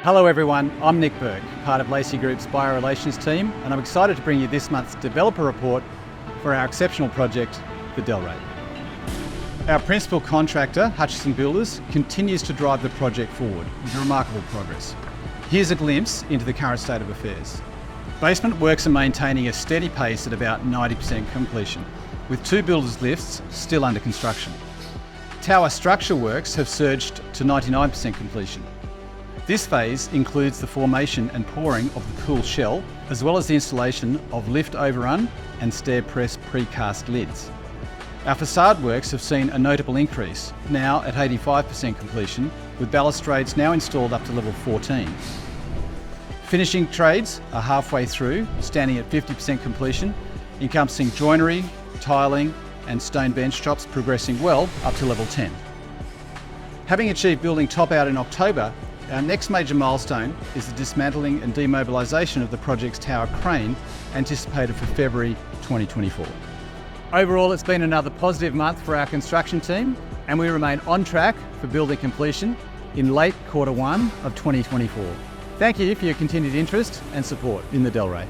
Hello everyone, I'm Nick Burke, part of Lacey Group's Biorelations team, and I'm excited to bring you this month's developer report for our exceptional project, the Delray. Our principal contractor, Hutchison Builders, continues to drive the project forward with remarkable progress. Here's a glimpse into the current state of affairs. Basement works are maintaining a steady pace at about 90% completion, with 2 builders' lifts still under construction. Tower structure works have surged to 99% completion. This phase includes the formation and pouring of the cool shell, as well as the installation of lift overrun and stair press precast lids. Our facade works have seen a notable increase, now at 85% completion, with balustrades now installed up to level 14. Finishing trades are halfway through, standing at 50% completion, encompassing joinery, tiling and stone bench tops progressing well up to level 10. Having achieved building top out in October, our next major milestone is the dismantling and demobilisation of the project's tower crane, anticipated for February 2024. Overall, it's been another positive month for our construction team, and we remain on track for building completion in late Q1 of 2024. Thank you for your continued interest and support in the Delray.